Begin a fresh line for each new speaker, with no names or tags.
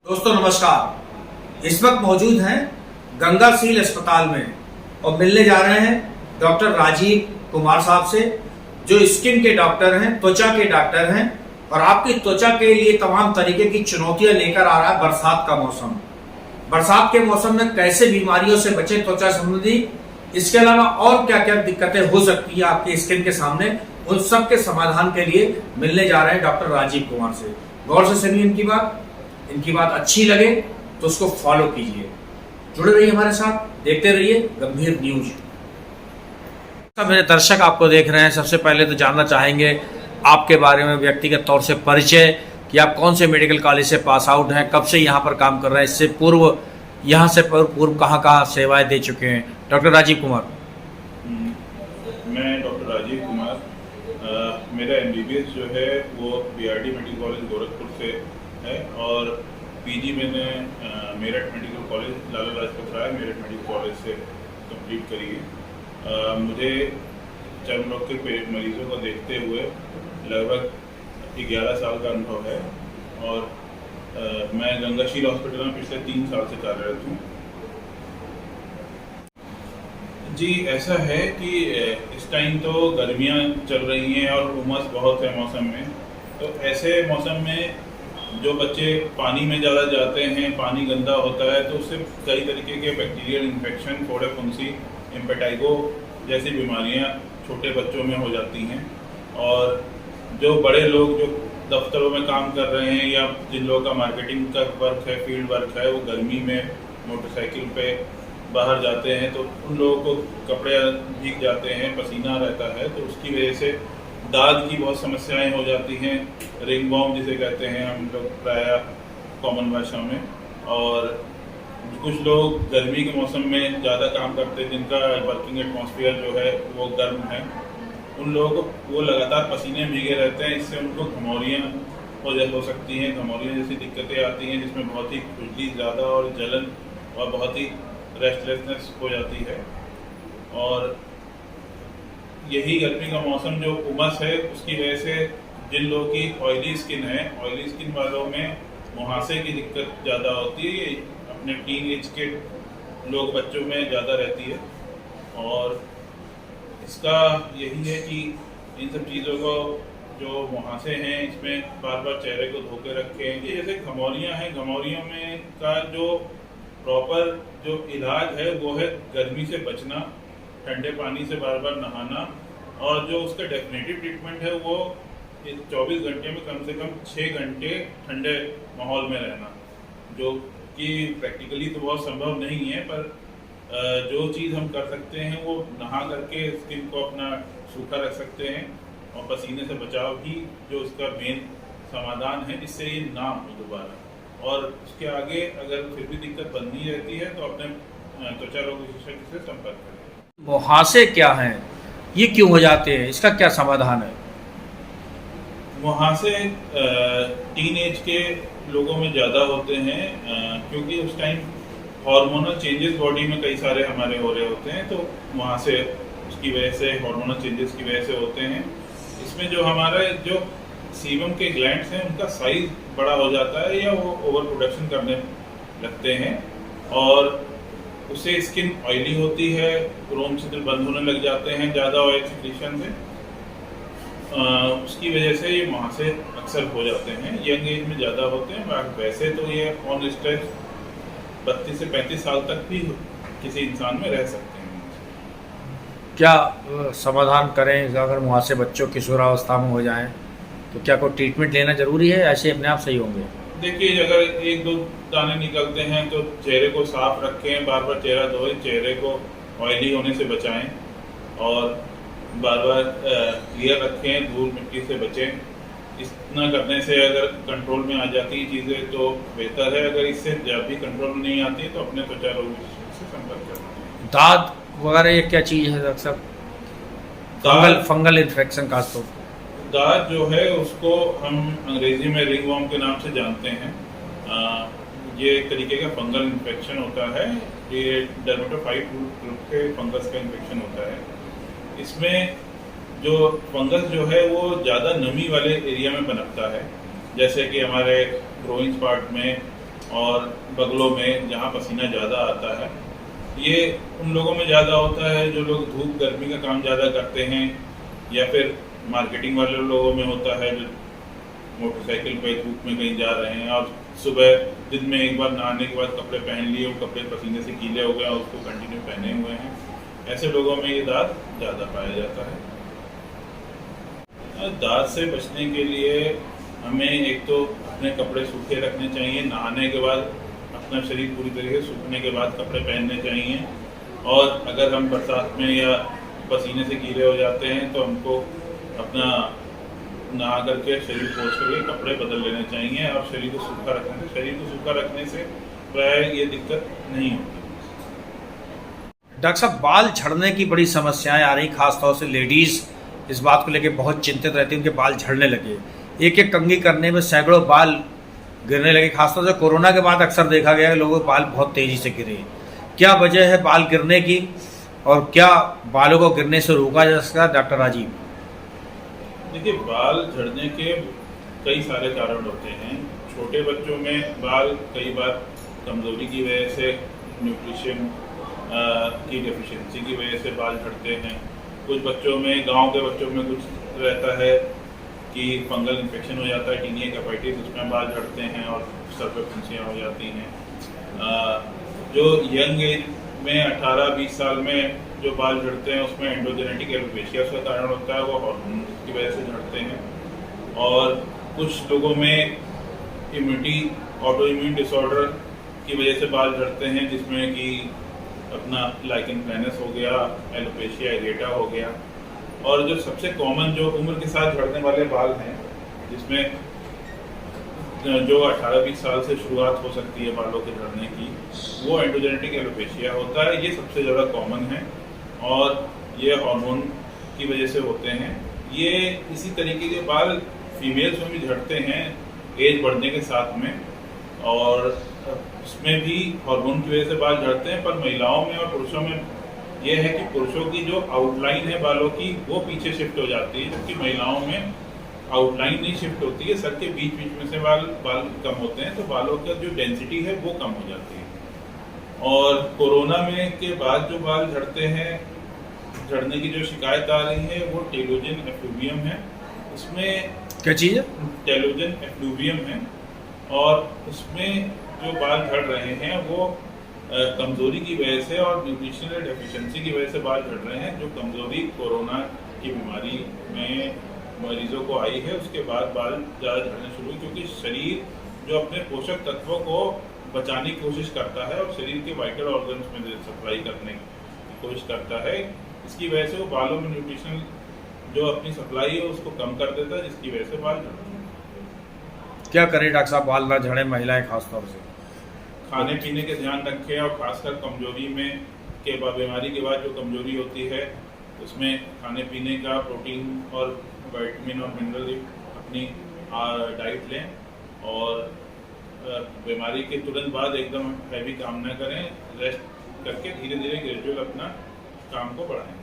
दोस्तों नमस्कार। इस वक्त मौजूद हैं गंगासील अस्पताल में और मिलने जा रहे हैं डॉक्टर राजीव कुमार साहब से, जो स्किन के डॉक्टर हैं, त्वचा के डॉक्टर हैं और आपकी त्वचा के लिए तमाम तरीके की चुनौतियां लेकर आ रहा है बरसात का मौसम। बरसात के मौसम में कैसे बीमारियों से बचे त्वचा संबंधी, इसके अलावा और क्या क्या दिक्कतें हो सकती है आपकी स्किन के सामने, उन सब के समाधान के लिए मिलने जा रहे हैं डॉक्टर राजीव कुमार से। गौर से सुनिए इनकी बात अच्छी लगे तो उसको फॉलो कीजिए। जुड़े रहिए हमारे साथ, देखते रहिए गंभीर न्यूज। मेरे दर्शक आपको देख रहे हैं, सबसे पहले तो जानना चाहेंगे आपके बारे में व्यक्तिगत तौर से परिचय, कि आप कौन से मेडिकल कॉलेज से पास आउट हैं, कब से यहाँ पर काम कर रहे हैं, इससे पूर्व यहाँ से पूर्व कहाँ कहाँ सेवाएं दे चुके हैं। डॉक्टर राजीव कुमार।
मैं डॉक्टर राजीव कुमार, मेरा MBBS जो है वो BRD मेडिकल कॉलेज गोरखपुर से है और PG मैंने Meerut medical college, Lala Lajpat Rai Meerut medical college से कंप्लीट करी है। मुझे चर्म रोग के मरीजों को देखते हुए लगभग 11 साल का अनुभव है और मैं गंगाशील हॉस्पिटल में पिछले 3 साल से कार्यरत हूँ। जी, ऐसा है कि इस टाइम तो गर्मियाँ चल रही हैं और उमस बहुत है मौसम में, तो ऐसे मौसम में जो बच्चे पानी में ज़्यादा जाते हैं, पानी गंदा होता है, तो उससे कई तरीके के बैक्टीरियल इन्फेक्शन, फोड़ा फुंसी, इम्पेटाइगो जैसी बीमारियां छोटे बच्चों में हो जाती हैं। और जो बड़े लोग जो दफ्तरों में काम कर रहे हैं या जिन लोगों का मार्केटिंग का वर्क है, फील्ड वर्क है, वो गर्मी में मोटरसाइकिल पे बाहर जाते हैं तो उन लोगों को कपड़े भीग जाते हैं, पसीना रहता है, तो उसकी वजह से दाद की बहुत समस्याएं हो जाती हैं। रिंग वॉर्म जिसे कहते हैं हम लोग प्राय कॉमन भाषा में। और कुछ लोग गर्मी के मौसम में ज़्यादा काम करते हैं, जिनका वर्किंग एटमॉस्फेयर जो है वो गर्म है, उन लोगों को वो लगातार पसीने भीगे रहते हैं, इससे उनको घमौरियाँ हो सकती हैं। घमौरियाँ जैसी दिक्कतें आती हैं जिसमें बहुत ही खुजली ज़्यादा और जलन और बहुत ही रेस्टलेसनेस हो जाती है। और यही गर्मी का मौसम जो उमस है उसकी वजह से जिन लोगों की ऑयली स्किन है, ऑयली स्किन वालों में मुहासे की दिक्कत ज़्यादा होती है। ये अपने टीन एज के लोग बच्चों में ज़्यादा रहती है और इसका यही है कि इन सब चीज़ों को जो मुहासे हैं इसमें बार बार चेहरे को धो के रखें। ये जैसे घमौरियाँ हैं, घमौरियों में का जो प्रॉपर जो इलाज है वो है गर्मी से बचना, ठंडे पानी से बार बार नहाना, और जो उसका डेफिनेटिव ट्रीटमेंट है वो 24 घंटे में कम से कम 6 घंटे ठंडे माहौल में रहना, जो कि प्रैक्टिकली तो बहुत संभव नहीं है, पर जो चीज़ हम कर सकते हैं वो नहा करके स्किन को अपना सूखा रख सकते हैं और पसीने से बचाव ही जो उसका मेन समाधान है, जिससे ये ना हो दोबारा। और उसके आगे अगर फिर भी दिक्कत बननी रहती है तो अपने त्वचा रोग विशेषज्ञ से संपर्क करें।
मुहासे क्या हैं, ये क्यों हो जाते हैं, इसका क्या समाधान है?
मुहासे टीन एज के लोगों में ज़्यादा होते हैं क्योंकि उस टाइम हार्मोनल चेंजेस बॉडी में कई सारे हमारे हो रहे होते हैं, तो मुहासे उसकी वजह से, हार्मोनल चेंजेस की वजह से होते हैं। इसमें जो हमारे जो सीबम के ग्लैंड्स हैं उनका साइज बड़ा हो जाता है या वो ओवर प्रोडक्शन करने लगते हैं और उससे स्किन ऑयली होती है, रोम छिद्र बंद होने लग जाते हैं ज़्यादा ऑयल सिक्रीशन से। उसकी वजह से ये मुहासे अक्सर हो जाते हैं, यंग एज में ज़्यादा होते हैं। वैसे तो ये ऑन स्ट्रेच 32 से 35 साल तक भी किसी इंसान में रह सकते हैं।
क्या समाधान करें अगर मुहासे बच्चों किशोरावस्था में हो जाएं, तो क्या कोई ट्रीटमेंट लेना जरूरी है, ऐसे अपने आप सही होंगे?
देखिए, अगर 1-2 दाने निकलते हैं तो चेहरे को साफ रखें, बार बार चेहरा धोएं, चेहरे को ऑयली होने से बचाएं और बार बार क्लियर रखें, धूल मिट्टी से बचें। इतना करने से अगर कंट्रोल में आ जाती है चीज़ें तो बेहतर है। अगर इससे जब भी कंट्रोल में नहीं आती तो अपने त्वचा रोग विशेषज्ञ से संपर्क करना।
दाद वगैरह ये क्या चीज़ है अक्सर? फंगल इन्फेक्शन का तो
दाद जो है उसको हम अंग्रेजी में रिंग वॉर्म के नाम से जानते हैं। ये एक तरीके का फंगल इन्फेक्शन होता है, ये डर्मेटोफाइट ग्रुप के फंगस का इन्फेक्शन होता है। इसमें जो फंगस जो है वो ज़्यादा नमी वाले एरिया में पनपता है, जैसे कि हमारे ग्रोइंग पार्ट में और बगलों में जहाँ पसीना ज़्यादा आता है। ये उन लोगों में ज़्यादा होता है जो लोग धूप गर्मी का काम ज़्यादा करते हैं, या फिर मार्केटिंग वाले लोगों में होता है जो मोटरसाइकिल पे धूप में कहीं जा रहे हैं और सुबह दिन में एक बार नहाने के बाद कपड़े पहन लिए, वो कपड़े पसीने से गीले हो गए और उसको कंटिन्यू पहने हुए हैं, ऐसे लोगों में ये दाद ज़्यादा पाया जाता है। दाद से बचने के लिए हमें एक तो अपने कपड़े सूखे रखने चाहिए, नहाने के बाद अपना शरीर पूरी तरीके से सूखने के बाद कपड़े पहनने चाहिए, और अगर हम बरसात में या पसीने से गीले हो जाते हैं तो हमको अपना नहा करके शरीर पोंछ करके कपड़े बदल लेने चाहिए, और शरीर को सूखा रखने से प्राय ये दिक्कत नहीं होती।
डॉक्टर साहब, बाल झड़ने की बड़ी समस्याएं आ रही, खासतौर से लेडीज़ इस बात को लेकर बहुत चिंतित रहती हैं, उनके बाल झड़ने लगे, एक एक कंघी करने में सैकड़ों बाल गिरने लगे। खासतौर से कोरोना के बाद अक्सर देखा गया है लोगों के बाल बहुत तेज़ी से गिरे। क्या वजह है बाल गिरने की, और क्या बालों को गिरने से रोका जा सकता है? डॉक्टर राजीव,
देखिए, बाल झड़ने के कई सारे कारण होते हैं। छोटे बच्चों में बाल कई बार कमज़ोरी की वजह से, न्यूट्रिशन की डेफिशिएंसी की वजह से बाल झड़ते हैं। कुछ बच्चों में, गांव के बच्चों में कुछ रहता है कि फंगल इन्फेक्शन हो जाता है, टीनिया हेपेटाइटिस, उसमें बाल झड़ते हैं और सर पे फुंसियाँ हो जाती हैं। जो यंग एज में 18-20 साल में जो बाल झड़ते हैं उसमें एंडोजेनेटिक एलोपेशिया का कारण होता है, वो हार्मोन की वजह से झड़ते हैं। और कुछ लोगों में ऑटो इम्यून डिसऑर्डर की वजह से बाल झड़ते हैं, जिसमें कि अपना लाइकन प्लैनस हो गया, एलोपेशिया एरेटा हो गया। और जो सबसे कॉमन जो उम्र के साथ झड़ने वाले बाल हैं, जिसमें जो 18-20 साल से शुरुआत हो सकती है बालों के झड़ने की, वो एंडोजेनेटिक एलोपेशिया होता है। ये सबसे ज़्यादा कॉमन है और ये हार्मोन की वजह से होते हैं। ये इसी तरीके के बाल फीमेल्स में भी झड़ते हैं एज बढ़ने के साथ में, और उसमें भी हार्मोन की वजह से बाल झड़ते हैं। पर महिलाओं में और पुरुषों में ये है कि पुरुषों की जो आउटलाइन है बालों की, वो पीछे शिफ्ट हो जाती है, जबकि महिलाओं में आउटलाइन नहीं शिफ्ट होती है, सर के बीच बीच में से बाल कम होते हैं, तो बालों का जो डेंसिटी है वो कम हो जाती है। और कोरोना में के बाद जो बाल झड़ते हैं, झड़ने की जो शिकायत आ रही है वो टेलोजन एफ्लूवियम है। उसमें
क्या चीज़ है?
टेलोजन एफ्लूवियम है, और उसमें जो बाल झड़ रहे हैं वो कमज़ोरी की वजह से और न्यूट्रिशनल डेफिशिएंसी की वजह से बाल झड़ रहे हैं। जो कमज़ोरी कोरोना की बीमारी में मरीजों को आई है, उसके बाद बाल ज़्यादा झड़ने शुरू हुए, क्योंकि शरीर जो अपने पोषक तत्वों को बचाने की कोशिश करता है और शरीर के वाइटल ऑर्गन्स में सप्लाई करने की कोशिश करता है, इसकी वजह से वो बालों में न्यूट्रिशनल जो अपनी सप्लाई है उसको कम कर देता है, जिसकी वजह से बाल झड़ते हैं।
क्या करें डॉक्टर साहब, बाल ना झड़े, महिलाएं खासतौर से?
खाने पीने के ध्यान रखें, और खासकर कमजोरी में के बाद, बीमारी के बाद जो कमजोरी होती है उसमें खाने पीने का प्रोटीन और विटामिन और मिनरल अपनी डाइट लें, और बीमारी के तुरंत बाद एकदम हैवी काम ना करें, रेस्ट करके धीरे धीरे ग्रेजुअल अपना काम को बढ़ाएं।